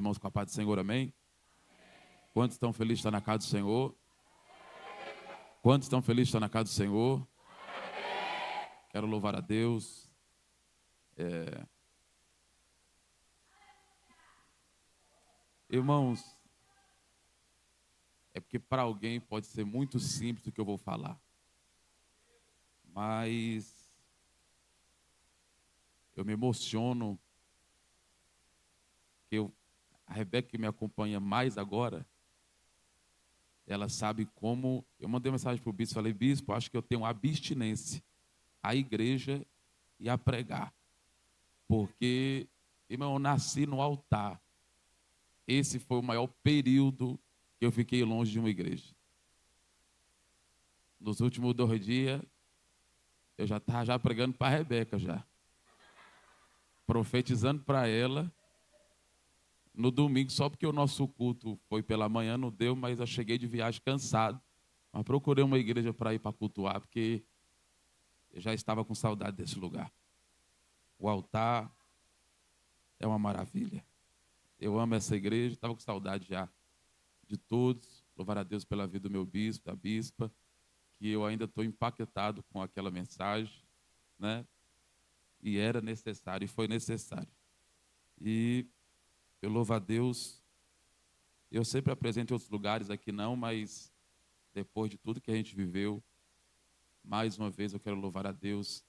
Irmãos, com a paz do Senhor, amém? Quantos estão felizes de estar na casa do Senhor? Quantos estão felizes de estar na casa do Senhor? Quero louvar a Deus. Irmãos, é porque para alguém pode ser muito simples o que eu vou falar. Mas eu me emociono que a Rebeca, que me acompanha mais agora, ela sabe como... Eu mandei mensagem para o bispo, falei: bispo, acho que eu tenho abstinência à igreja e a pregar. Porque, irmão, eu nasci no altar. Esse foi o maior período que eu fiquei longe de uma igreja. Nos últimos 2 dias, eu já estava pregando para a Rebeca já. Profetizando para ela. No domingo, só porque o nosso culto foi pela manhã, não deu, mas eu cheguei de viagem cansado. Mas procurei uma igreja para ir para cultuar, porque eu já estava com saudade desse lugar. O altar é uma maravilha. Eu amo essa igreja, estava com saudade já de todos. Louvar a Deus pela vida do meu bispo, da bispa, que eu ainda estou empaquetado com aquela mensagem, né? E era necessário, e foi necessário. E eu louvo a Deus. Eu sempre apresento em outros lugares, aqui não, mas depois de tudo que a gente viveu, mais uma vez eu quero louvar a Deus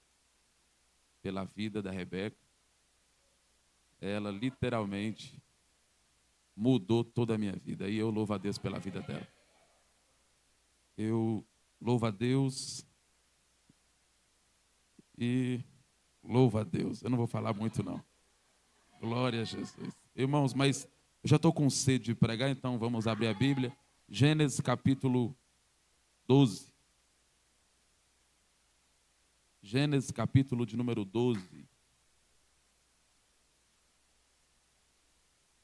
pela vida da Rebeca. Ela literalmente mudou toda a minha vida e eu louvo a Deus pela vida dela. Eu louvo a Deus e louvo a Deus. Eu não vou falar muito não. Glória a Jesus. Irmãos, mas eu já estou com sede de pregar, então vamos abrir a Bíblia. Gênesis capítulo 12. Gênesis capítulo de número 12.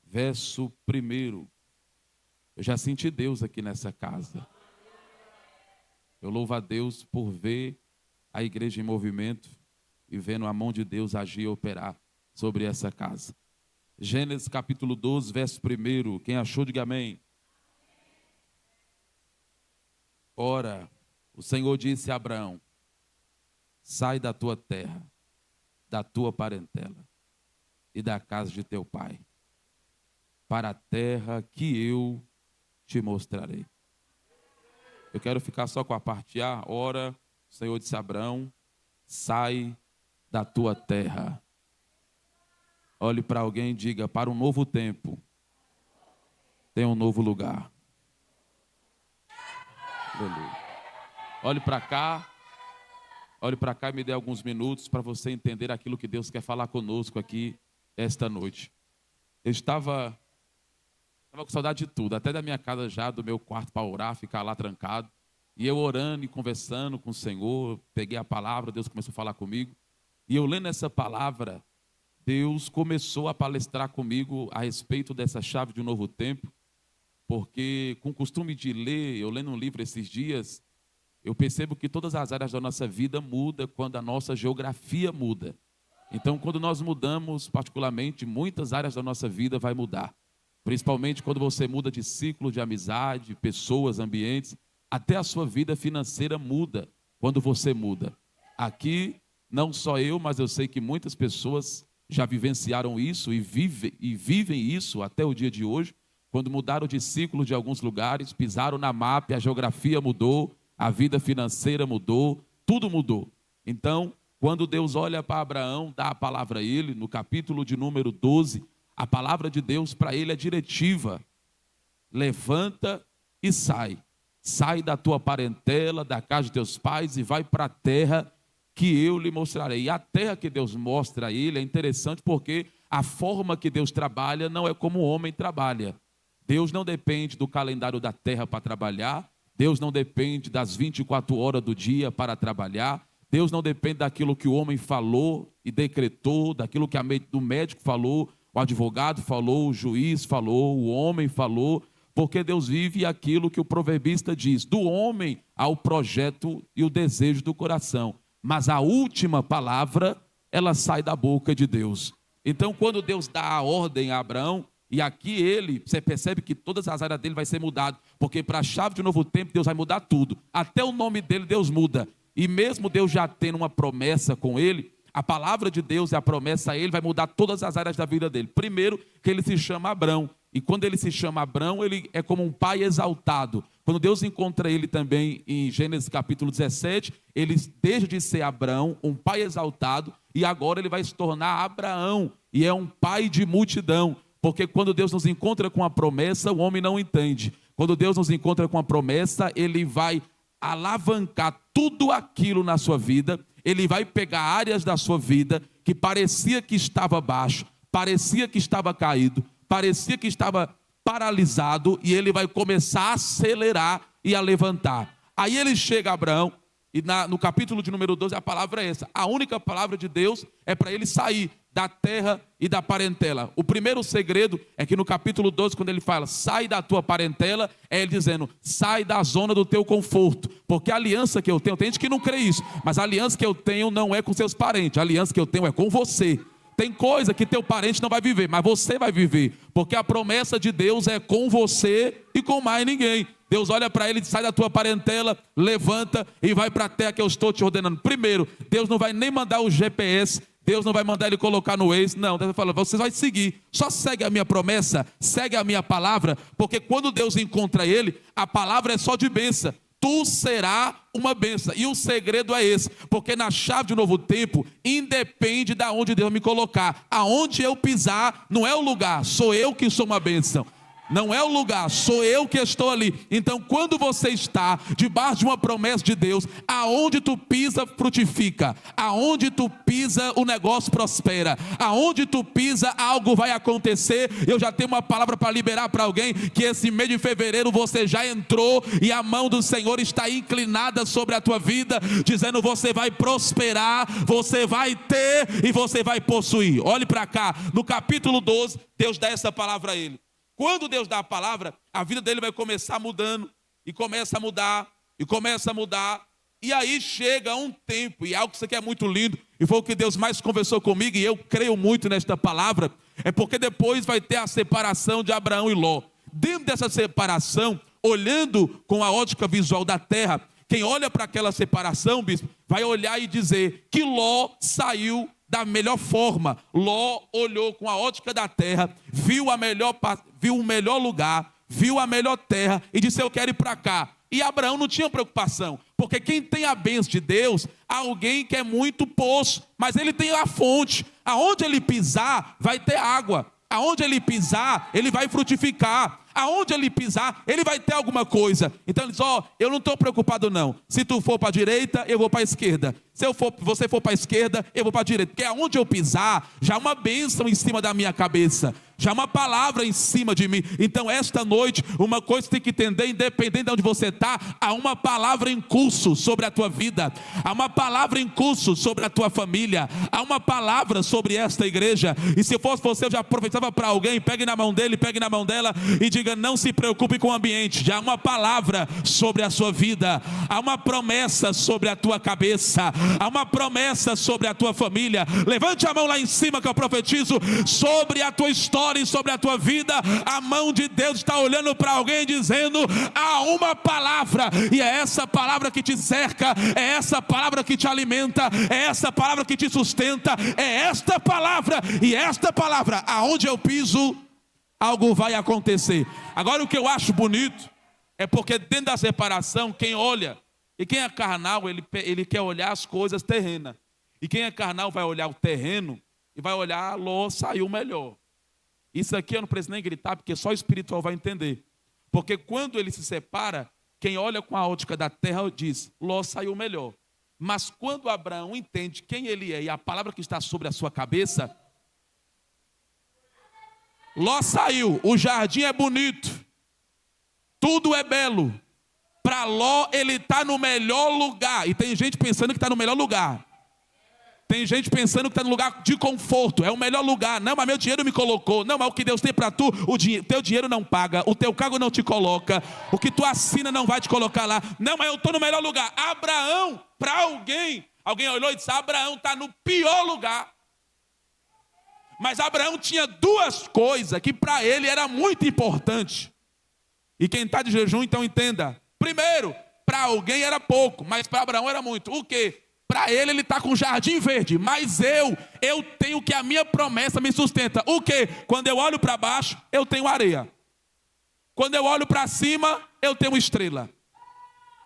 Verso 1. Eu já senti Deus aqui nessa casa. Eu louvo a Deus por ver a igreja em movimento e vendo a mão de Deus agir e operar sobre essa casa. Gênesis capítulo 12, verso 1. Quem achou, diga amém. Ora, o Senhor disse a Abraão: sai da tua terra, da tua parentela e da casa de teu pai, para a terra que eu te mostrarei. Eu quero ficar só com a parte A. Ora, o Senhor disse a Abraão: sai da tua terra. Olhe para alguém e diga: para um novo tempo, tem um novo lugar. Aleluia. Olhe para cá e me dê alguns minutos para você entender aquilo que Deus quer falar conosco aqui esta noite. Eu estava com saudade de tudo, até da minha casa já, do meu quarto para orar, ficar lá trancado. E eu orando e conversando com o Senhor, peguei a palavra, Deus começou a falar comigo. E eu lendo essa palavra, Deus começou a palestrar comigo a respeito dessa chave de um novo tempo, porque com o costume de ler, eu lendo um livro esses dias, eu percebo que todas as áreas da nossa vida mudam quando a nossa geografia muda. Então, quando nós mudamos, particularmente, muitas áreas da nossa vida vai mudar. Principalmente quando você muda de ciclo de amizade, pessoas, ambientes, até a sua vida financeira muda quando você muda. Aqui, não só eu, mas eu sei que muitas pessoas já vivenciaram isso e vivem isso até o dia de hoje, quando mudaram de ciclo de alguns lugares, pisaram na mapa, a geografia mudou, a vida financeira mudou, tudo mudou. Então, quando Deus olha para Abraão, dá a palavra a ele, no capítulo de número 12, a palavra de Deus para ele é diretiva: levanta e sai. Sai da tua parentela, da casa de teus pais e vai para a terra que eu lhe mostrarei. E a terra que Deus mostra a ele é interessante porque a forma que Deus trabalha não é como o homem trabalha. Deus não depende do calendário da terra para trabalhar. Deus não depende das 24 horas do dia para trabalhar. Deus não depende daquilo que o homem falou e decretou, daquilo que o médico falou, o advogado falou, o juiz falou, o homem falou, porque Deus vive aquilo que o proverbista diz: do homem ao projeto e o desejo do coração, mas a última palavra, ela sai da boca de Deus. Então, quando Deus dá a ordem a Abraão, E aqui você percebe que todas as áreas dele vai ser mudado, porque para a chave de um novo tempo, Deus vai mudar tudo. Até o nome dele, Deus muda. E mesmo Deus já tendo uma promessa com ele, a palavra de Deus e a promessa a ele vai mudar todas as áreas da vida dele. Primeiro, que ele se chama Abrão. E quando ele se chama Abrão, ele é como um pai exaltado. Quando Deus encontra ele também em Gênesis capítulo 17, ele deixa de ser Abrão, um pai exaltado, e agora ele vai se tornar Abraão, e é um pai de multidão. Porque quando Deus nos encontra com a promessa, o homem não entende. Quando Deus nos encontra com a promessa, ele vai alavancar tudo aquilo na sua vida, ele vai pegar áreas da sua vida que parecia que estava baixo, parecia que estava caído, parecia que estava paralisado, e ele vai começar a acelerar e a levantar. Aí ele chega a Abraão, e no capítulo de número 12 a palavra é essa. A única palavra de Deus é para ele sair da terra e da parentela. O primeiro segredo é que no capítulo 12, quando ele fala, sai da tua parentela, é ele dizendo, sai da zona do teu conforto. Porque a aliança que eu tenho, tem gente que não crê isso, mas a aliança que eu tenho não é com seus parentes, a aliança que eu tenho é com você. Tem coisa que teu parente não vai viver, mas você vai viver, porque a promessa de Deus é com você e com mais ninguém. Deus olha para ele e diz, sai da tua parentela, levanta e vai para a terra que eu estou te ordenando. Primeiro, Deus não vai nem mandar o GPS, Deus não vai mandar ele colocar no Waze, não. Deus vai falar, você vai seguir, só segue a minha promessa, segue a minha palavra, porque quando Deus encontra ele, a palavra é só de bênção. Tu será uma bênção. E o segredo é esse, porque na chave de um novo tempo, independe de onde Deus me colocar. Aonde eu pisar, não é o lugar, sou eu que sou uma bênção. Não é o lugar, sou eu que estou ali. Então quando você está debaixo de uma promessa de Deus, aonde tu pisa frutifica, aonde tu pisa o negócio prospera, aonde tu pisa algo vai acontecer. Eu já tenho uma palavra para liberar para alguém, que esse mês de fevereiro você já entrou e a mão do Senhor está inclinada sobre a tua vida, dizendo você vai prosperar, você vai ter e você vai possuir. Olhe para cá, no capítulo 12, Deus dá essa palavra a ele. Quando Deus dá a palavra, a vida dele vai começar mudando, e começa a mudar, e começa a mudar, e aí chega um tempo, e algo que isso aqui é muito lindo, e foi o que Deus mais conversou comigo, e eu creio muito nesta palavra, é porque depois vai ter a separação de Abraão e Ló. Dentro dessa separação, olhando com a ótica visual da terra, quem olha para aquela separação, bispo, vai olhar e dizer que Ló saiu da melhor forma. Ló olhou com a ótica da terra, viu o melhor lugar, viu a melhor terra e disse, eu quero ir para cá. E Abraão não tinha preocupação, porque quem tem a bênção de Deus, alguém que é muito poço, mas ele tem a fonte. Aonde ele pisar, vai ter água. Aonde ele pisar, ele vai frutificar. Aonde ele pisar, ele vai ter alguma coisa. Então ele diz, eu não estou preocupado não. Se tu for para a direita, eu vou para a esquerda. Se você for para a esquerda, eu vou para a direita. Porque aonde eu pisar, já há uma bênção em cima da minha cabeça. Já há uma palavra em cima de mim. Então esta noite, uma coisa que você tem que entender, independente de onde você está, há uma palavra em curso sobre a tua vida. Há uma palavra em curso sobre a tua família. Há uma palavra sobre esta igreja. E se fosse você, eu já profetizava para alguém, pegue na mão dele, pegue na mão dela e diga, não se preocupe com o ambiente. Já há uma palavra sobre a sua vida. Há uma promessa sobre a tua cabeça. Há uma promessa sobre a tua família. Levante a mão lá em cima que eu profetizo sobre a tua história e sobre a tua vida. A mão de Deus está olhando para alguém dizendo, há uma palavra, e é essa palavra que te cerca, é essa palavra que te alimenta, é essa palavra que te sustenta, é esta palavra, e esta palavra, aonde eu piso, algo vai acontecer. Agora o que eu acho bonito é porque dentro da separação, quem olha, e quem é carnal, ele quer olhar as coisas terrenas, e quem é carnal vai olhar o terreno e vai olhar, Ló saiu melhor. Isso aqui eu não preciso nem gritar, porque só o espiritual vai entender. Porque quando ele se separa, quem olha com a ótica da terra diz, Ló saiu melhor. Mas quando Abraão entende quem ele é e a palavra que está sobre a sua cabeça, Ló saiu, o jardim é bonito, tudo é belo. Para Ló, ele está no melhor lugar. E tem gente pensando que está no melhor lugar. Tem gente pensando que está no lugar de conforto, é o melhor lugar. Não, mas meu dinheiro me colocou. Não, mas o que Deus tem para tu, teu dinheiro não paga, o teu cargo não te coloca, o que tu assina não vai te colocar lá. Não, mas eu estou no melhor lugar. Abraão, para alguém olhou e disse, Abraão está no pior lugar. Mas Abraão tinha duas coisas que para ele era muito importante. E quem está de jejum, então entenda. Primeiro, para alguém era pouco, mas para Abraão era muito. O quê? Para ele está com jardim verde, mas eu tenho que a minha promessa me sustenta. O quê? Quando eu olho para baixo, eu tenho areia. Quando eu olho para cima, eu tenho estrela.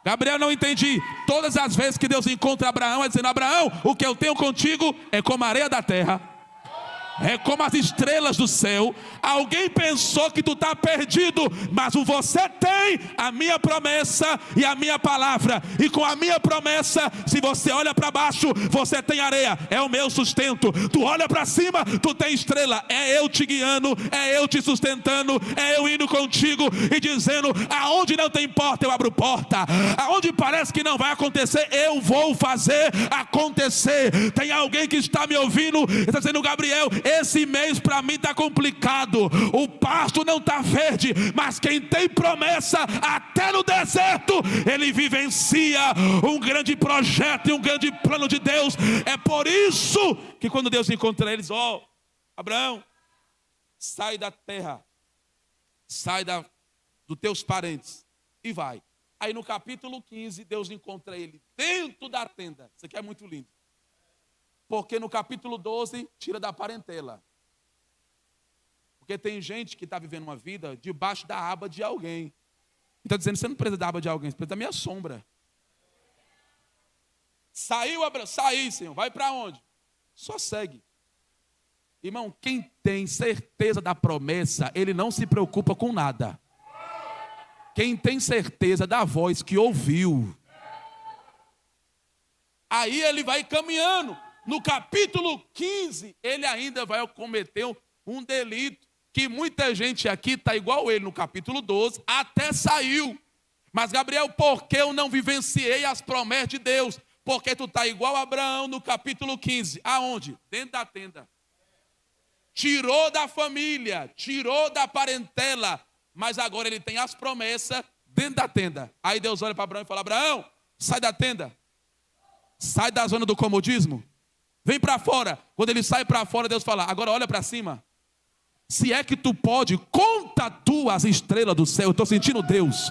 Gabriel, não entendi. Todas as vezes que Deus encontra Abraão, é dizendo: Abraão, o que eu tenho contigo é como a areia da terra, é como as estrelas do céu. Alguém pensou que tu está perdido, mas você tem a minha promessa e a minha palavra. E com a minha promessa, se você olha para baixo, você tem areia, é o meu sustento. Tu olha para cima, tu tem estrela, é eu te guiando, é eu te sustentando, é eu indo contigo e dizendo: aonde não tem porta, eu abro porta. Aonde parece que não vai acontecer, eu vou fazer acontecer. Tem alguém que está me ouvindo, está dizendo: Gabriel, esse mês para mim está complicado. O pasto não está verde, mas quem tem promessa, até no deserto, ele vivencia um grande projeto e um grande plano de Deus. É por isso que quando Deus encontra eles: ó, Abraão, sai da terra, sai dos teus parentes e vai. Aí no capítulo 15, Deus encontra ele dentro da tenda. Isso aqui é muito lindo. Porque no capítulo 12, tira da parentela. Porque tem gente que está vivendo uma vida debaixo da aba de alguém. Está dizendo: você não precisa da aba de alguém, você precisa da minha sombra. Saiu, Abraão, saí, Senhor. Vai para onde? Só segue. Irmão, quem tem certeza da promessa, ele não se preocupa com nada. Quem tem certeza da voz que ouviu, aí ele vai caminhando. No capítulo 15, ele ainda vai cometer um delito, que muita gente aqui está igual ele no capítulo 12, até saiu. Mas Gabriel, por que eu não vivenciei as promessas de Deus? Porque tu está igual a Abraão no capítulo 15. Aonde? Dentro da tenda. Tirou da família, tirou da parentela, mas agora ele tem as promessas dentro da tenda. Aí Deus olha para Abraão e fala: Abraão, sai da tenda, sai da zona do comodismo, vem para fora. Quando ele sai para fora, Deus fala: agora olha para cima. Se é que tu pode, conta tu as estrelas do céu. Eu estou sentindo Deus.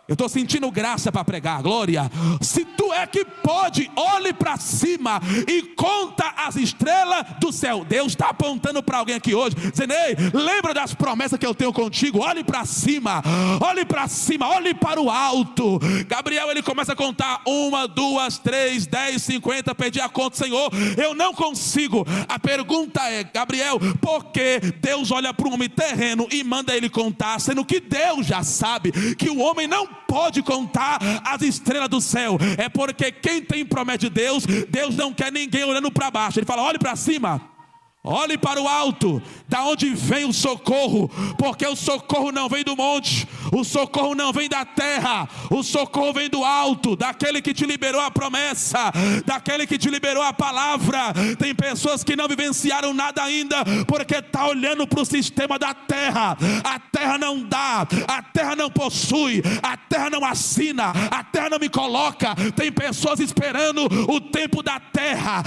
Eu estou sentindo graça para pregar, glória. Se tu é que pode, olhe para cima e conta as estrelas do céu. Deus está apontando para alguém aqui hoje, dizendo: ei, lembra das promessas que eu tenho contigo? Olhe para cima, olhe para cima, olhe para o alto. Gabriel, ele começa a contar: 1, 2, 3, 10, 50, perdi a conta, Senhor, eu não consigo. A pergunta é: Gabriel, por que Deus olha para um homem terreno e manda ele contar, sendo que Deus já sabe que o homem não pode contar as estrelas do céu? É porque quem tem promessa de Deus, Deus não quer ninguém olhando para baixo. Ele fala: olhe para cima, olhe para o alto, da onde vem o socorro, porque o socorro não vem do monte, o socorro não vem da terra, o socorro vem do alto, daquele que te liberou a promessa, daquele que te liberou a palavra. Tem pessoas que não vivenciaram nada ainda, porque está olhando para o sistema da terra. A terra não dá, a terra não possui, a terra não assina, a terra não me coloca. Tem pessoas esperando o tempo da terra,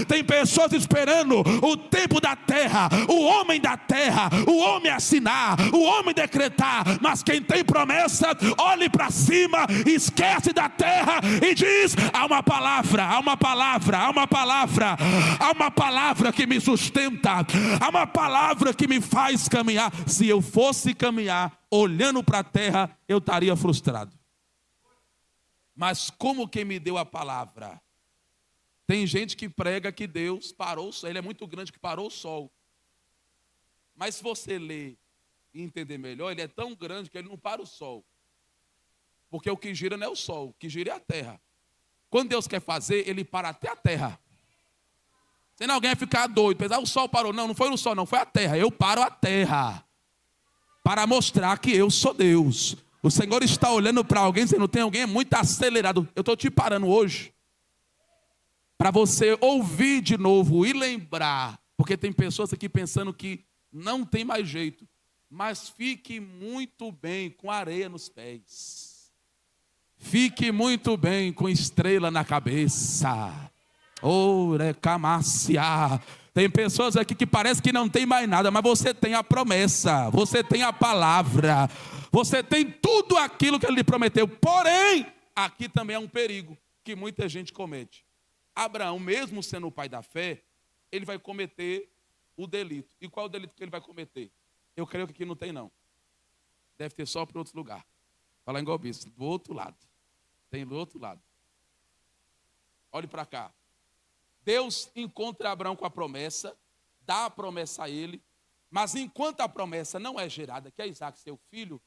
tem pessoas esperando o tempo da terra, o homem da terra, o homem assinar, o homem decretar. Mas quem tem promessa, olhe para cima, esquece da terra e diz: há uma palavra, há uma palavra, há uma palavra, há uma palavra que me sustenta, há uma palavra que me faz caminhar. Se eu fosse caminhar olhando para a terra, eu estaria frustrado. Mas como quem me deu a palavra? Tem gente que prega que Deus parou o sol, ele é muito grande que parou o sol. Mas se você ler e entender melhor, ele é tão grande que ele não para o sol. Porque o que gira não é o sol, o que gira é a terra. Quando Deus quer fazer, ele para até a terra. Senão alguém vai ficar doido, pensar: o sol parou. Não, não foi o sol, não, foi a terra. Eu paro a terra para mostrar que eu sou Deus. O Senhor está olhando para alguém, dizendo: tem alguém muito acelerado. Eu estou te parando hoje para você ouvir de novo e lembrar, porque tem pessoas aqui pensando que não tem mais jeito, mas fique muito bem com areia nos pés, fique muito bem com estrela na cabeça, Tem pessoas aqui que parece que não tem mais nada, mas você tem a promessa, você tem a palavra, você tem tudo aquilo que ele lhe prometeu. Porém, aqui também é um perigo que muita gente comete. Abraão, mesmo sendo o pai da fé, ele vai cometer o delito. E qual é o delito que ele vai cometer? Eu creio que aqui não tem, não. Deve ter só para outro lugar. Falar em Golbice, do outro lado. Tem do outro lado. Olhe para cá. Deus encontra Abraão com a promessa, dá a promessa a ele, mas enquanto a promessa não é gerada, que é Isaac, seu filho,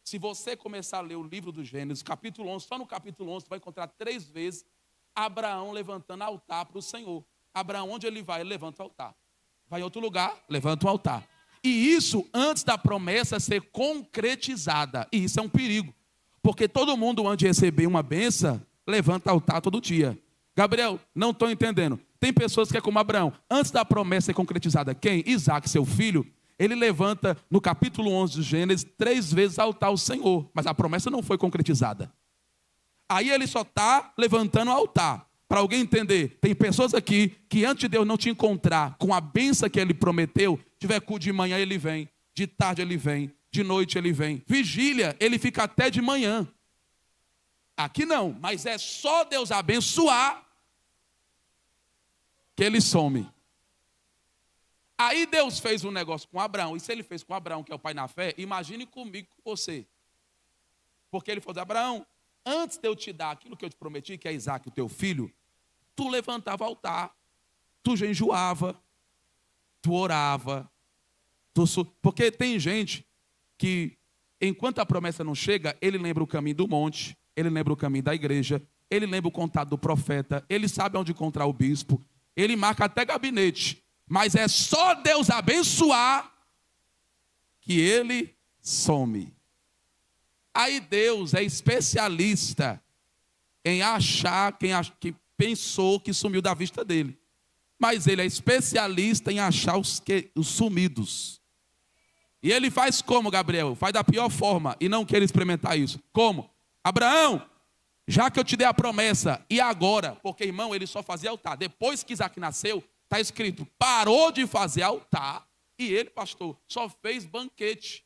se você começar a ler o livro do Gênesis, capítulo 11, só no capítulo 11, você vai encontrar 3 vezes Abraão levantando altar para o Senhor. Abraão, onde ele vai? Ele levanta o altar. Vai em outro lugar, levanta um altar. E isso antes da promessa ser concretizada. E isso é um perigo. Porque todo mundo, antes de receber uma bênção, levanta altar todo dia. Gabriel, não estou entendendo. Tem pessoas que é como Abraão. Antes da promessa ser concretizada, quem? Isaac, seu filho. Ele levanta, no capítulo 11 do Gênesis, 3 vezes altar ao Senhor. Mas a promessa não foi concretizada. Aí ele só está levantando o altar. Para alguém entender, tem pessoas aqui que antes de Deus não te encontrar com a bênção que ele prometeu, tiver culto de manhã ele vem, de tarde ele vem, de noite ele vem. Vigília, ele fica até de manhã. Aqui não, mas é só Deus abençoar que ele some. Aí Deus fez um negócio com Abraão, e se ele fez com Abraão, que é o pai na fé, imagine comigo, com você. Porque ele falou, Abraão, antes de eu te dar aquilo que eu te prometi, que é Isaac, o teu filho, tu levantava altar, tu jejuava, tu orava, porque tem gente que, enquanto a promessa não chega, ele lembra o caminho do monte, ele lembra o caminho da igreja, ele lembra o contato do profeta, ele sabe onde encontrar o bispo, ele marca até gabinete, mas é só Deus abençoar que ele some. Aí Deus é especialista em achar quem pensou que sumiu da vista dele. Mas ele é especialista em achar os sumidos. E ele faz como, Gabriel? Faz da pior forma e não quer experimentar isso. Como? Abraão, já que eu te dei a promessa, e agora? Porque, irmão, ele só fazia altar. Depois que Isaac nasceu, está escrito, parou de fazer altar. E ele, pastor, só fez banquete.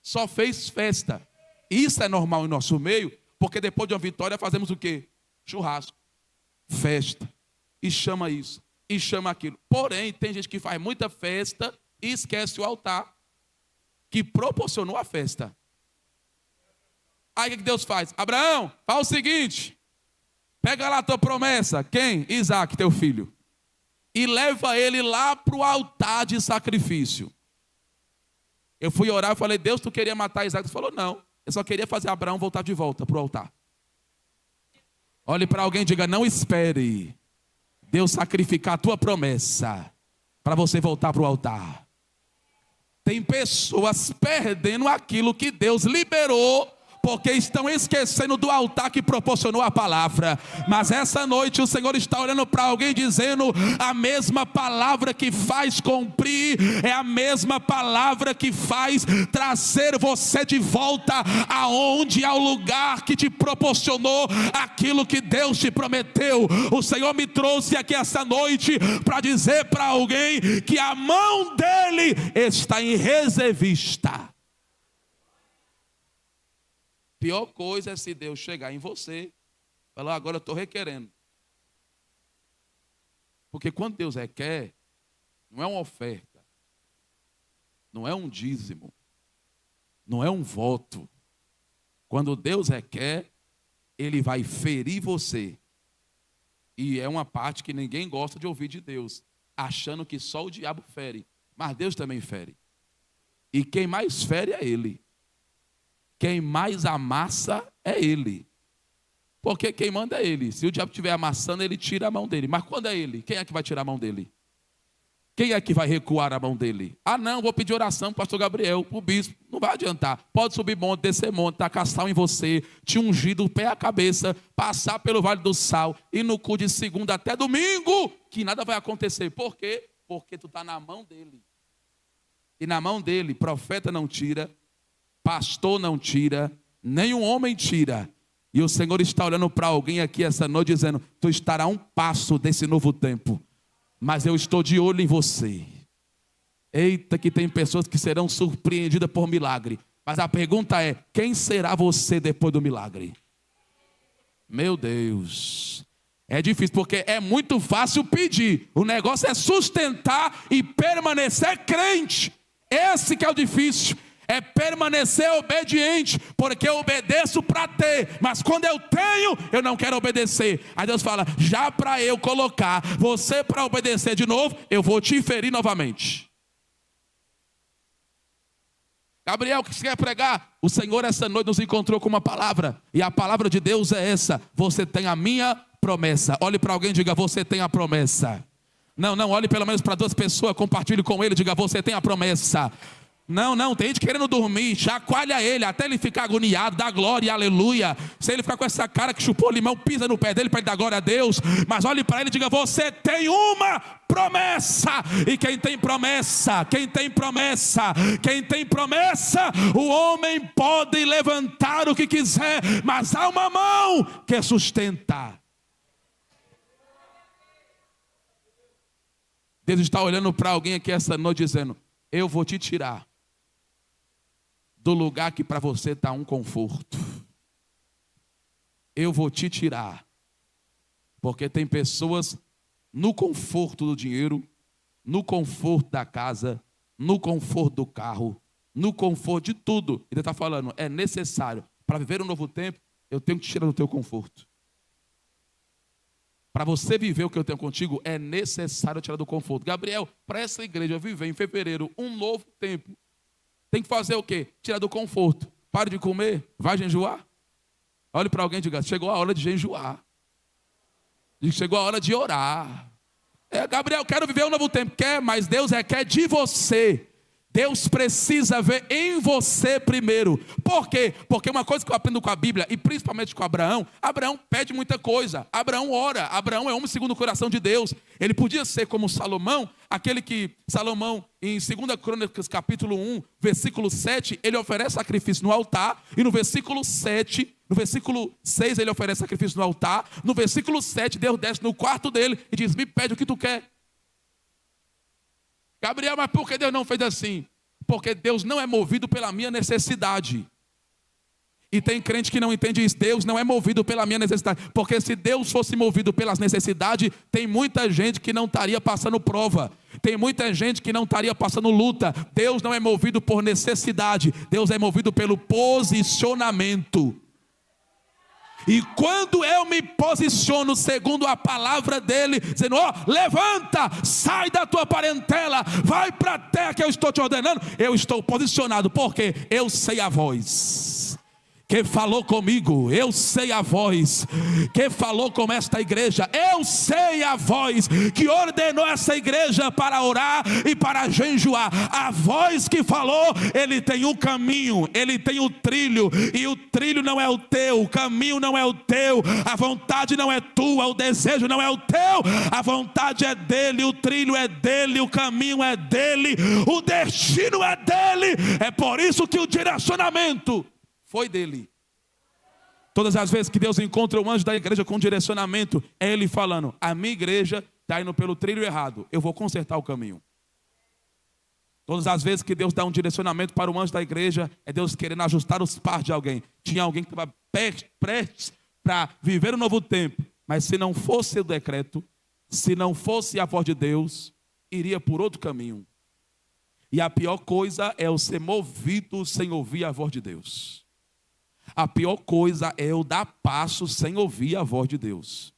Só fez festa. Isso é normal em nosso meio, porque depois de uma vitória fazemos o quê? Churrasco, festa, e chama isso, e chama aquilo. Porém, tem gente que faz muita festa e esquece o altar, que proporcionou a festa. Aí o que Deus faz? Abraão, faz o seguinte, pega lá a tua promessa, quem? Isaac, teu filho, e leva ele lá para o altar de sacrifício. Eu fui orar e falei, Deus, tu queria matar Isaac? Ele falou, não. Eu só queria fazer Abraão voltar de volta para o altar. Olhe para alguém e diga, não espere Deus sacrificar a tua promessa para você voltar para o altar. Tem pessoas perdendo aquilo que Deus liberou, porque estão esquecendo do altar que proporcionou a palavra. Mas essa noite o Senhor está olhando para alguém dizendo, a mesma palavra que faz cumprir, é a mesma palavra que faz trazer você de volta aonde, ao lugar que te proporcionou aquilo que Deus te prometeu. O Senhor me trouxe aqui essa noite para dizer para alguém que a mão dele está em reservista. Pior coisa é se Deus chegar em você e falar, agora eu estou requerendo. Porque quando Deus requer, não é uma oferta, não é um dízimo, não é um voto. Quando Deus requer, Ele vai ferir você. E é uma parte que ninguém gosta de ouvir de Deus, achando que só o diabo fere, mas Deus também fere. E quem mais fere é Ele. Quem mais amassa é Ele. Porque quem manda é Ele. Se o diabo estiver amassando, ele tira a mão dele. Mas quando é Ele, quem é que vai tirar a mão dele? Quem é que vai recuar a mão dele? Ah não, vou pedir oração para o pastor Gabriel, para o bispo. Não vai adiantar. Pode subir monte, descer monte, tacar sal em você, te ungir do pé à cabeça, passar pelo vale do sal, ir no culto de segunda até domingo, que nada vai acontecer. Por quê? Porque tu está na mão dele. E na mão dele, profeta não tira, pastor não tira, nenhum homem tira. E o Senhor está olhando para alguém aqui essa noite dizendo, tu estará a um passo desse novo tempo. mas eu estou de olho em você. Eita, que tem pessoas que serão surpreendidas por milagre. Mas a pergunta é, quem será você depois do milagre? Meu Deus. É difícil, porque é muito fácil pedir. O negócio é sustentar e permanecer crente. Esse que é o difícil. É permanecer obediente, porque eu obedeço para ter, mas quando eu tenho, eu não quero obedecer. Aí Deus fala, já para eu colocar você para obedecer de novo, eu vou te ferir novamente. Gabriel, o que você quer pregar? O Senhor essa noite nos encontrou com uma palavra, e a palavra de Deus é essa: você tem a minha promessa. Olhe para alguém e diga, você tem a promessa. Não, olhe pelo menos para duas pessoas, compartilhe com ele, diga, você tem a promessa. Não, tem gente querendo dormir, chacoalha ele, até ele ficar agoniado, dá glória, aleluia. Se ele ficar com essa cara que chupou limão, pisa no pé dele para ele dar glória a Deus. Mas olhe para ele e diga, você tem uma promessa. E quem tem promessa, o homem pode levantar o que quiser, mas há uma mão que sustenta. Deus está olhando para alguém aqui essa noite dizendo, eu vou te tirar do lugar que para você está um conforto. Eu vou te tirar. Porque tem pessoas no conforto do dinheiro, no conforto da casa, no conforto do carro, no conforto de tudo. Ele está falando, é necessário. Para viver um novo tempo, eu tenho que te tirar do teu conforto. Para você viver o que eu tenho contigo, é necessário tirar do conforto. Gabriel, para essa igreja viver em fevereiro um novo tempo, tem que fazer o quê? Tirar do conforto. Pare de comer, vai jejuar. Olhe para alguém e diga, chegou a hora de jejuar. Chegou a hora de orar. Gabriel, quero viver um novo tempo. Quer, mas Deus quer de você. Deus precisa ver em você primeiro. Por quê? Porque uma coisa que eu aprendo com a Bíblia, e principalmente com Abraão pede muita coisa. Abraão ora. Abraão é homem segundo o coração de Deus. Ele podia ser como Salomão, aquele que Salomão, em 2 Crônicas, capítulo 1, versículo 7, ele oferece sacrifício no altar. E no versículo 7, no versículo 6, ele oferece sacrifício no altar. No versículo 7, Deus desce no quarto dele e diz, me pede o que tu quer. Gabriel, mas por que Deus não fez assim? Porque Deus não é movido pela minha necessidade. E tem crente que não entende isso. Deus não é movido pela minha necessidade. Porque se Deus fosse movido pelas necessidades, tem muita gente que não estaria passando prova. Tem muita gente que não estaria passando luta. Deus não é movido por necessidade. Deus é movido pelo posicionamento. E quando eu me posiciono segundo a palavra dele, dizendo, levanta, sai da tua parentela, vai para a terra que eu estou te ordenando, eu estou posicionado, porque eu sei a voz que falou comigo, eu sei a voz que falou com esta igreja, eu sei a voz que ordenou essa igreja para orar e para jejuar. A voz que falou, ele tem um caminho, ele tem o trilho, e o trilho não é o teu, o caminho não é o teu, a vontade não é tua, o desejo não é o teu, a vontade é dele, o trilho é dele, o caminho é dele, o destino é dele. É por isso que o direcionamento foi dele. Todas as vezes que Deus encontra o anjo da igreja com direcionamento, é ele falando, a minha igreja está indo pelo trilho errado, eu vou consertar o caminho. Todas as vezes que Deus dá um direcionamento para o anjo da igreja, é Deus querendo ajustar os passos de alguém. Tinha alguém que estava prestes para viver um novo tempo, mas se não fosse o decreto, se não fosse a voz de Deus, iria por outro caminho. E a pior coisa é eu ser movido sem ouvir a voz de Deus. A pior coisa é eu dar passo sem ouvir a voz de Deus.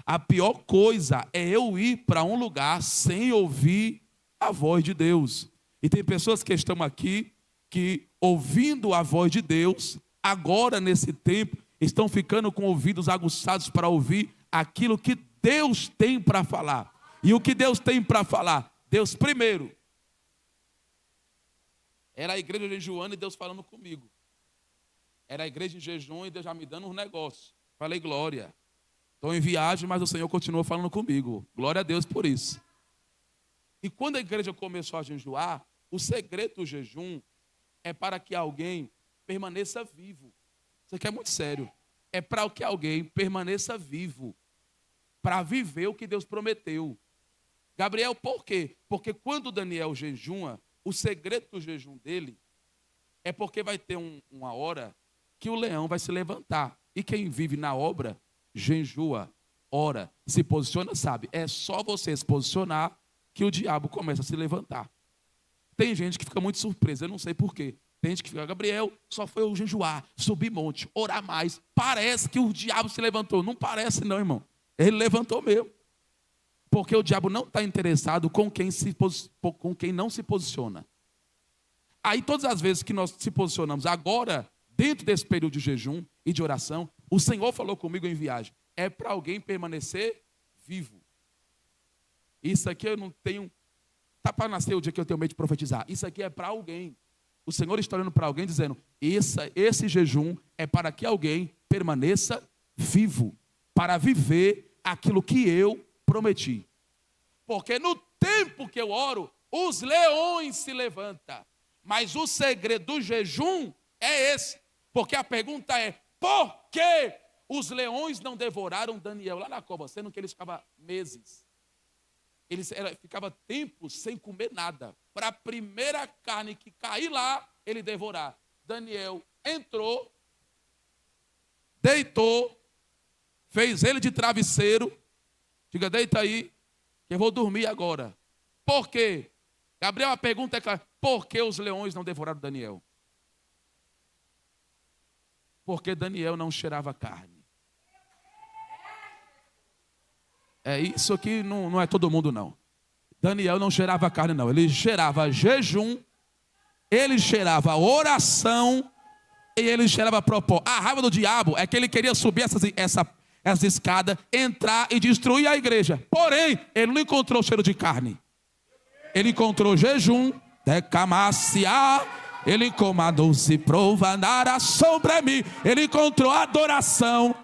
A pior coisa é eu ir para um lugar sem ouvir a voz de Deus. E tem pessoas que estão aqui que, ouvindo a voz de Deus, agora nesse tempo, estão ficando com ouvidos aguçados para ouvir aquilo que Deus tem para falar. E o que Deus tem para falar? Deus primeiro. Era a igreja jejuando e Deus falando comigo. Era a igreja em jejum e Deus já me dando uns negócios. Falei, glória. Estou em viagem, mas o Senhor continuou falando comigo. Glória a Deus por isso. E quando a igreja começou a jejuar, o segredo do jejum é para que alguém permaneça vivo. Isso aqui é muito sério. É para que alguém permaneça vivo. Para viver o que Deus prometeu. Gabriel, por quê? Porque quando Daniel jejuma, o segredo do jejum dele é porque vai ter uma hora que o leão vai se levantar. E quem vive na obra, jejua, ora, se posiciona, sabe. É só você se posicionar que o diabo começa a se levantar. Tem gente que fica muito surpresa, eu não sei por quê. Tem gente que fica, Gabriel, só foi eu jejuar, subir monte, orar mais. Parece que o diabo se levantou. Não parece não, irmão. Ele levantou mesmo. Porque o diabo não está interessado com quem não se posiciona. Aí todas as vezes que nós se posicionamos agora, dentro desse período de jejum e de oração, o Senhor falou comigo em viagem. É para alguém permanecer vivo. Isso aqui eu não tenho... Está para nascer o dia que eu tenho medo de profetizar. Isso aqui é para alguém. O Senhor está olhando para alguém dizendo, esse jejum é para que alguém permaneça vivo. Para viver aquilo que eu prometi. Porque no tempo que eu oro, os leões se levantam. Mas o segredo do jejum é esse. Porque a pergunta é, por que os leões não devoraram Daniel lá na cova? Sendo que eles ficavam meses. Eles ficavam tempos sem comer nada. Para a primeira carne que cair lá, ele devorar. Daniel entrou, deitou, fez ele de travesseiro. Diga, deita aí, que eu vou dormir agora. Por quê? Gabriel, a pergunta é clara. Por que os leões não devoraram Daniel? Porque Daniel não cheirava carne. É isso aqui, não é todo mundo não. Daniel não cheirava carne não. Ele cheirava jejum, ele cheirava oração e ele cheirava propósito. A raiva do diabo é que ele queria subir essa escada, entrar e destruir a igreja. Porém, ele não encontrou cheiro de carne. Ele encontrou jejum, decamaciar, ele comandou-se provanar sobre mim. Ele encontrou adoração.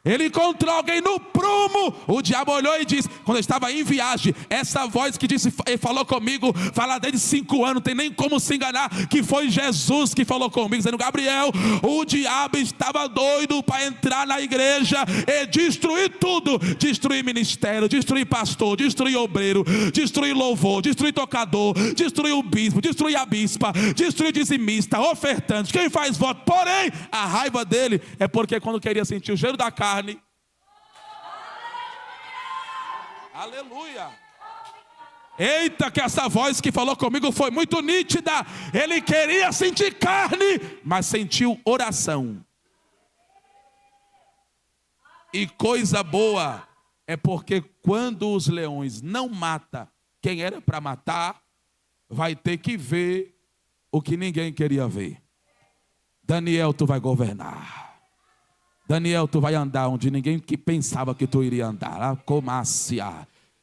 Ele encontrou alguém no prumo. O diabo olhou e disse, quando eu estava em viagem, essa voz que disse, falou comigo, fala desde 5 anos, não tem nem como se enganar, que foi Jesus que falou comigo, dizendo, Gabriel, o diabo estava doido para entrar na igreja e destruir tudo, destruir ministério, destruir pastor, destruir obreiro, destruir louvor, destruir tocador, destruir o bispo, destruir a bispa, destruir dizimista, ofertante, quem faz voto. Porém, a raiva dele é porque quando queria sentir o cheiro da carne, aleluia. Eita, que essa voz que falou comigo foi muito nítida. Ele queria sentir carne, mas sentiu oração. E coisa boa é porque quando os leões não matam quem era para matar, vai ter que ver o que ninguém queria ver. Daniel, tu vai governar. Daniel, tu vai andar onde ninguém que pensava que tu iria andar.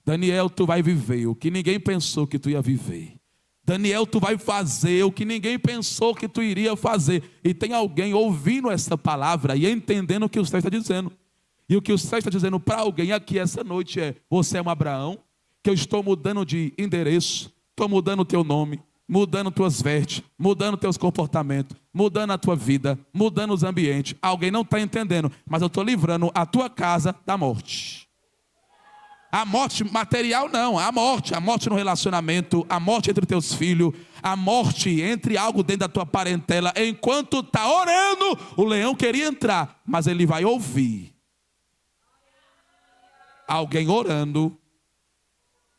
Daniel, tu vai viver o que ninguém pensou que tu ia viver. Daniel, tu vai fazer o que ninguém pensou que tu iria fazer. E tem alguém ouvindo essa palavra e entendendo o que o Senhor está dizendo. E o que o Senhor está dizendo para alguém aqui essa noite é, você é um Abraão, que eu estou mudando de endereço, estou mudando o teu nome, mudando tuas vestes, mudando teus comportamentos, mudando a tua vida, mudando os ambientes. Alguém não está entendendo, mas eu estou livrando a tua casa da morte. A morte material não, a morte no relacionamento, a morte entre teus filhos, a morte entre algo dentro da tua parentela. Enquanto está orando, o leão queria entrar, mas ele vai ouvir alguém orando,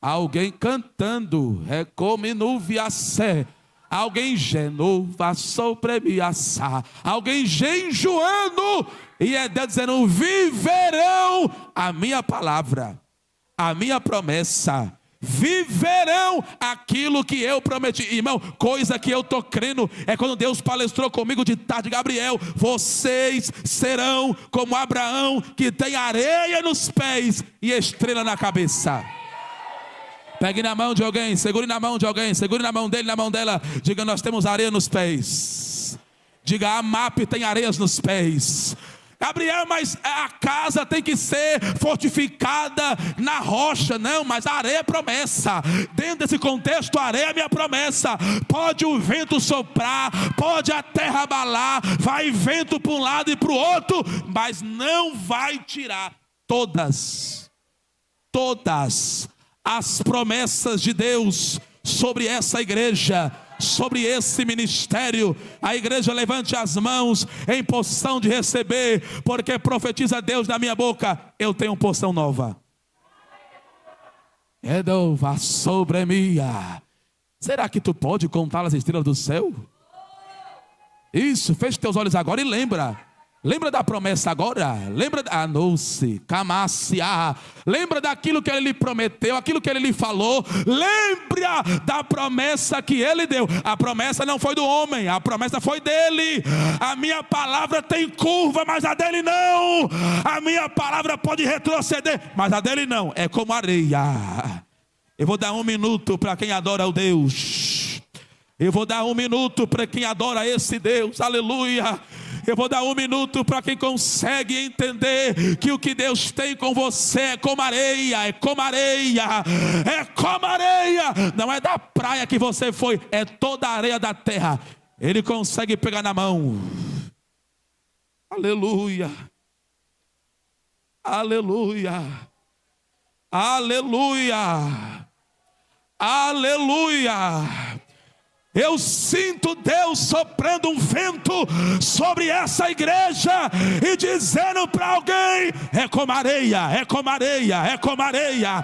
alguém cantando, alguém genova sobremeaçar, alguém jejuando, e é Deus dizendo, viverão a minha palavra, a minha promessa, viverão aquilo que eu prometi. Irmão, coisa que eu estou crendo, é quando Deus palestrou comigo de tarde, Gabriel, vocês serão como Abraão, que tem areia nos pés e estrela na cabeça. Pegue na mão de alguém, segure na mão de alguém, segure na mão dele, na mão dela. Diga, nós temos areia nos pés. Diga, a MAP tem areias nos pés. Gabriel, mas a casa tem que ser fortificada na rocha. Não, mas a areia é promessa. Dentro desse contexto, a areia é minha promessa. Pode o vento soprar, pode a terra abalar, vai vento para um lado e para o outro, mas não vai tirar todas as promessas de Deus sobre essa igreja, sobre esse ministério. A igreja levante as mãos em porção de receber, porque profetiza Deus na minha boca: eu tenho porção nova. Edova sobre mim. Será que tu pode contar as estrelas do céu? Isso, feche teus olhos agora e lembra da promessa agora. Lembra lembra daquilo que ele lhe prometeu, aquilo que ele lhe falou. Lembra da promessa que ele deu. A promessa não foi do homem, a promessa foi dele. A minha palavra tem curva, mas a dele não. A minha palavra pode retroceder, mas a dele não. É como areia. Eu vou dar 1 minuto para quem adora o Deus. Eu vou dar 1 minuto para quem adora esse Deus. Aleluia. Eu vou dar 1 minuto para quem consegue entender que o que Deus tem com você é como areia, é como areia, é como areia. Não é da praia que você foi, é toda a areia da terra. Ele consegue pegar na mão. Aleluia. Aleluia. Aleluia. Aleluia. Eu sinto Deus soprando um vento sobre essa igreja e dizendo para alguém: é como areia, é como areia, é como areia,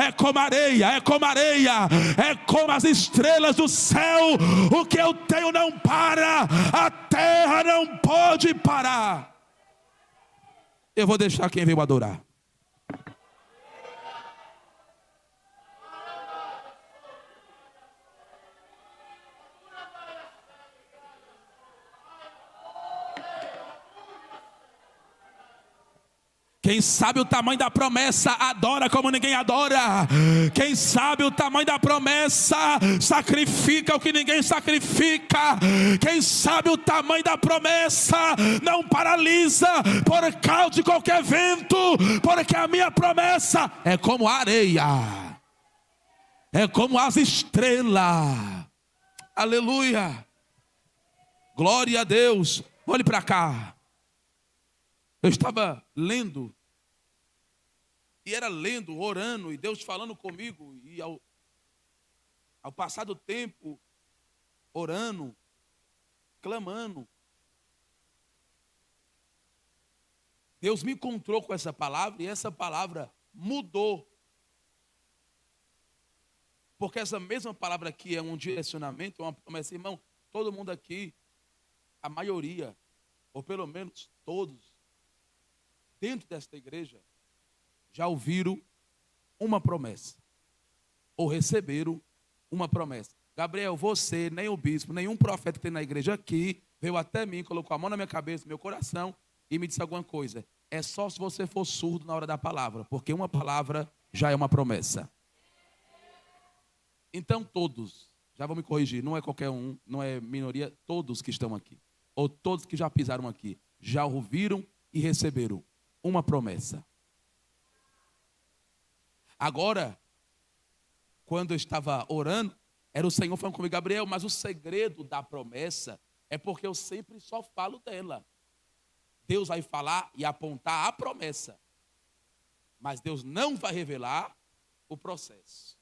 é como areia, é como areia, é como as estrelas do céu. O que eu tenho não para, a terra não pode parar. Eu vou deixar quem veio adorar. Quem sabe o tamanho da promessa, adora como ninguém adora. Quem sabe o tamanho da promessa, sacrifica o que ninguém sacrifica. Quem sabe o tamanho da promessa, não paralisa por causa de qualquer vento, porque a minha promessa é como areia, é como as estrelas. Aleluia. Glória a Deus. Olhe para cá. Eu estava lendo, e era lendo, orando, e Deus falando comigo, e ao passar do tempo, orando, clamando, Deus me encontrou com essa palavra, e essa palavra mudou. Porque essa mesma palavra aqui é um direcionamento, é uma promessa. Irmão, todo mundo aqui, a maioria, ou pelo menos todos, dentro desta igreja, já ouviram uma promessa, ou receberam uma promessa. Gabriel, você, nem o bispo, nenhum profeta que tem na igreja aqui, veio até mim, colocou a mão na minha cabeça, no meu coração, e me disse alguma coisa. É só se você for surdo na hora da palavra, porque uma palavra já é uma promessa. Então todos, já vou me corrigir, não é qualquer um, não é minoria, todos que estão aqui, ou todos que já pisaram aqui, já ouviram e receberam uma promessa. Agora, quando eu estava orando, era o Senhor falando comigo: Gabriel, mas o segredo da promessa é porque eu sempre só falo dela. Deus vai falar e apontar a promessa, mas Deus não vai revelar o processo.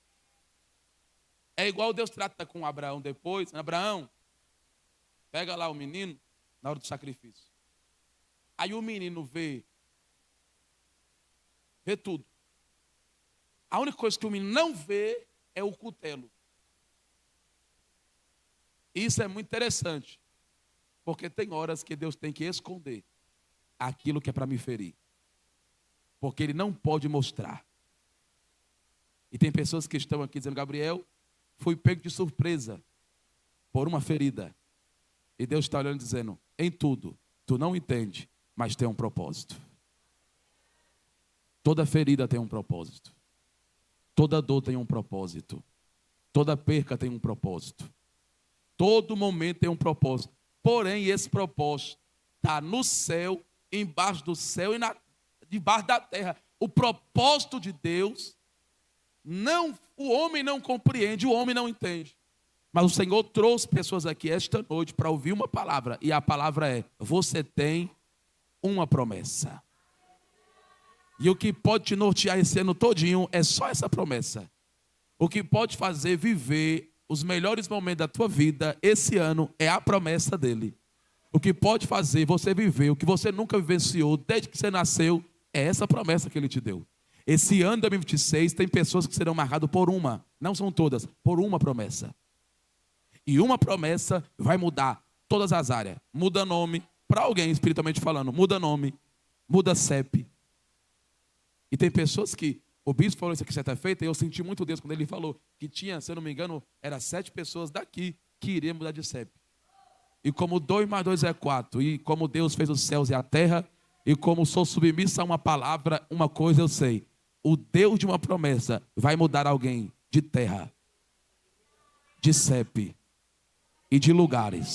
É igual Deus trata com Abraão depois. Abraão, pega lá o menino na hora do sacrifício. Aí o menino vê tudo. A única coisa que o menino não vê é o cutelo. Isso é muito interessante, porque tem horas que Deus tem que esconder aquilo que é para me ferir, porque Ele não pode mostrar. E tem pessoas que estão aqui dizendo: Gabriel, fui pego de surpresa por uma ferida. E Deus está olhando e dizendo: em tudo, tu não entende, mas tem um propósito. Toda ferida tem um propósito. Toda dor tem um propósito. Toda perca tem um propósito. Todo momento tem um propósito. Porém, esse propósito está no céu, embaixo do céu e debaixo da terra. O propósito de Deus, o homem não compreende, o homem não entende. Mas o Senhor trouxe pessoas aqui esta noite para ouvir uma palavra. E a palavra é: você tem uma promessa. E o que pode te nortear esse ano todinho é só essa promessa. O que pode fazer viver os melhores momentos da tua vida esse ano é a promessa dele. O que pode fazer você viver o que você nunca vivenciou desde que você nasceu é essa promessa que ele te deu. Esse ano de 2026 tem pessoas que serão marcadas por uma, não são todas, por uma promessa. E uma promessa vai mudar todas as áreas. Muda nome, para alguém espiritualmente falando, muda nome, muda CEP. E tem pessoas que, o bispo falou isso aqui certa feita, e eu senti muito Deus quando ele falou que tinha, se eu não me engano, era 7 pessoas daqui que iriam mudar de CEP. E como 2 mais 2 é 4, e como Deus fez os céus e a terra, e como sou submissa a uma palavra, uma coisa eu sei. O Deus de uma promessa vai mudar alguém de terra, de CEP e de lugares.